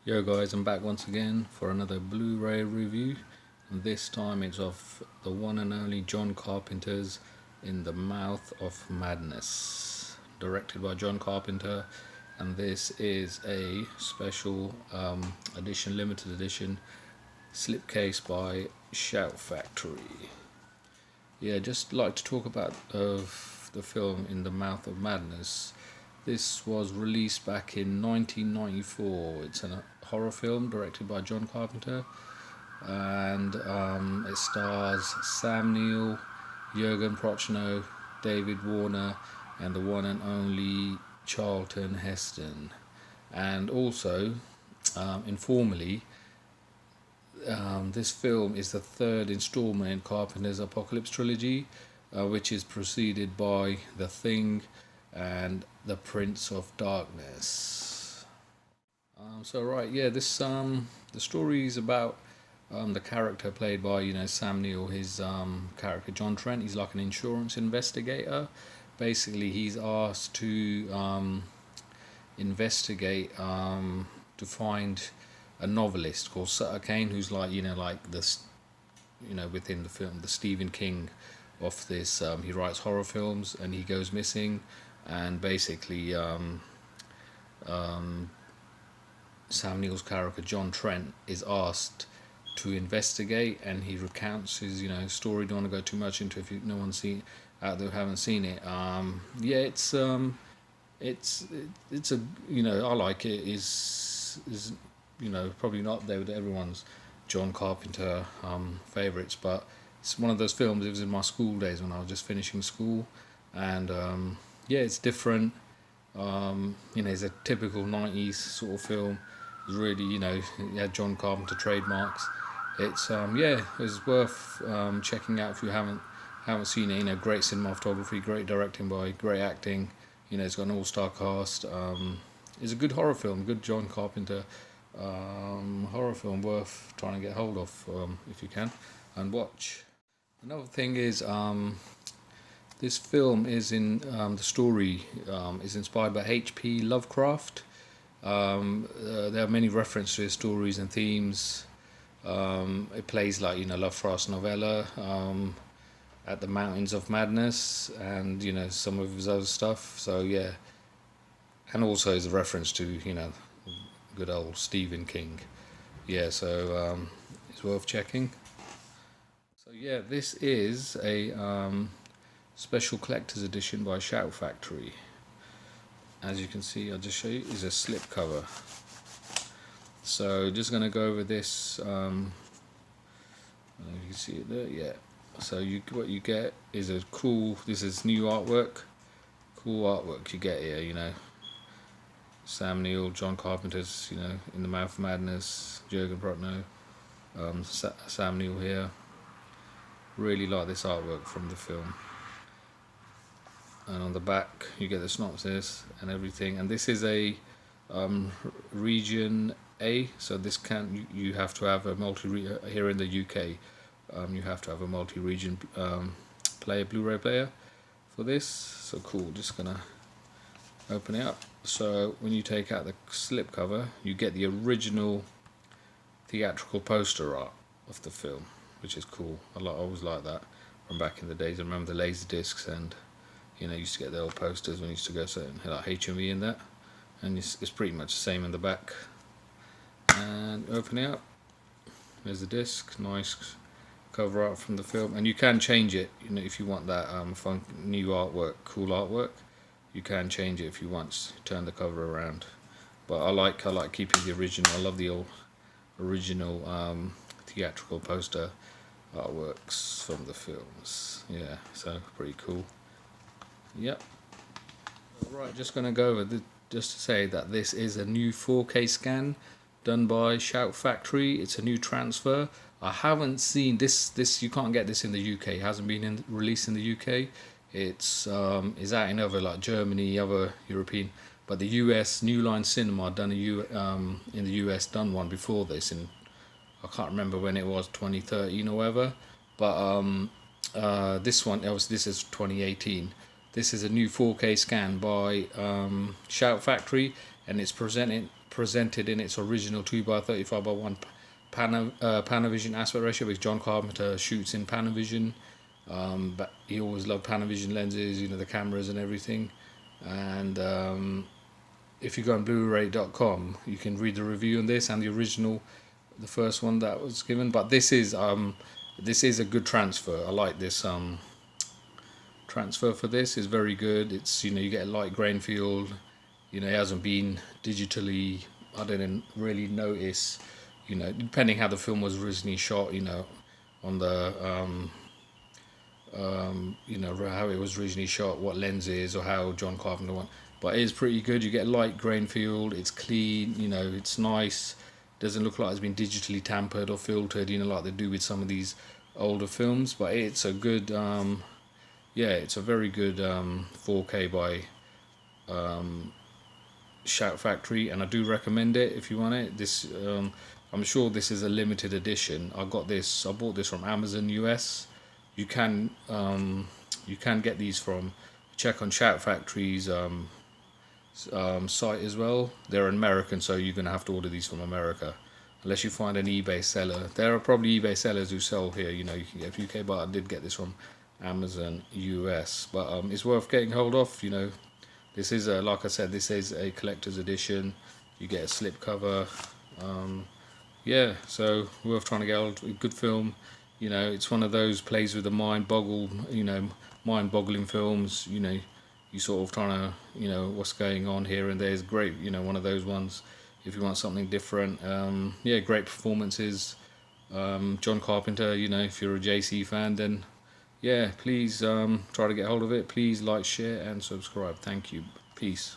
Yo guys, I'm back once again for another Blu-ray review, and this time it's of the one and only John Carpenter's In the Mouth of Madness, directed by John Carpenter, and this is a special edition, limited edition slipcase by Shout Factory. Yeah, just like to talk about the film In the Mouth of Madness. This was released back in 1994. It's a horror film directed by John Carpenter, and it stars Sam Neill, Jürgen Prochnow, David Warner, and the one and only Charlton Heston. And also, informally, this film is the third installment in Carpenter's Apocalypse trilogy, which is preceded by The Thing and The Prince of Darkness. This the story is about the character played by Sam Neill. His character John Trent. He's like an insurance investigator. Basically, he's asked to investigate to find a novelist called Sutter Kane, who's like this, within the film, the Stephen King of this. He writes horror films, and he goes missing, and basically Sam Neill's character John Trent is asked to investigate, and he recounts his story. Don't want to go too much into it if no one's seen out there haven't seen it. It's a I like it. Is probably not there with everyone's John Carpenter favorites, but it's one of those films. It was in my school days when I was just finishing school, and it's different. It's a typical 90s sort of film. It's really, it had John Carpenter trademarks. It's it's worth checking out if you haven't seen it. Great cinematography, great directing by, great acting. It's got an all-star cast. It's a good horror film, good John Carpenter horror film, worth trying to get hold of if you can and watch. Another thing is this film is the story is inspired by H.P. Lovecraft. There are many references to his stories and themes. It plays like Lovecraft's novella, At the Mountains of Madness, and some of his other stuff. So yeah, and also is a reference to good old Stephen King. Yeah, so it's worth checking. So yeah, this is a special collector's edition by Shout Factory. As you can see, I'll just show you, is a slipcover. So just going to go over this. You can see it there, yeah. So what you get is this is new artwork. Cool artwork you get here, Sam Neill, John Carpenter's, In the Mouth of Madness, Jürgen Prochnow, Sam Neill here. Really like this artwork from the film. And on the back you get the synopsis and everything. And this is a region A, so this you have to have a here in the UK. You have to have a multi-region Blu-ray player for this. So cool. Just gonna open it up. So when you take out the slipcover, you get the original theatrical poster art of the film, which is cool. I always like that from back in the days. I remember the laser discs, and used to get the old posters when you used to go certain like HMV in that, and it's pretty much the same in the back. And open it up. There's the disc. Nice cover art from the film, and you can change it. If you want that fun new artwork, cool artwork, you can change it if you want. Turn the cover around. But I like keeping the original. I love the old original theatrical poster artworks from the films. Yeah, so pretty cool. Yep. Right, just going to go over just to say that this is a new 4K scan done by Shout Factory. It's a new transfer. I haven't seen this. You can't get this in the UK. It hasn't been released in the UK. It's is out in other like Germany, other European. But the US New Line Cinema done in the US done one before this, in I can't remember when it was, 2013 or whatever. But this one, this is 2018. This is a new 4K scan by Shout Factory, and it's presented presented in its original 2x35x1 Panavision aspect ratio, because John Carpenter shoots in Panavision, but he always loved Panavision lenses, the cameras and everything. And if you go on Blu-ray.com, you can read the review on this and the original, the first one that was given. But this is a good transfer. I like this transfer for this. Is very good. It's you get a light grain field. It hasn't been digitally. I didn't really notice. Depending how the film was originally shot. On the how it was originally shot, what lenses, or how John Carpenter went. But it is pretty good. You get a light grain field. It's clean. It's nice. Doesn't look like it's been digitally tampered or filtered. Like they do with some of these older films. But it's a good. It's a very good 4K by Shout Factory, and I do recommend it if you want it. This I'm sure this is a limited edition. I bought this from Amazon US. You can get these from, check on Shout Factory's site as well. They're American, so you're gonna have to order these from America, unless you find an eBay seller. There are probably eBay sellers who sell here. You can get UK, but I did get this from Amazon US. But it's worth getting hold of. This is like I said, this is a collector's edition. You get a slipcover. So worth trying to get hold of. A good film. It's one of those plays with the mind-boggling films. You sort of trying to, what's going on here and there is great. One of those ones. If you want something different, great performances. John Carpenter. If you're a JC fan, then please try to get hold of it. Please like, share, and subscribe. Thank you. Peace.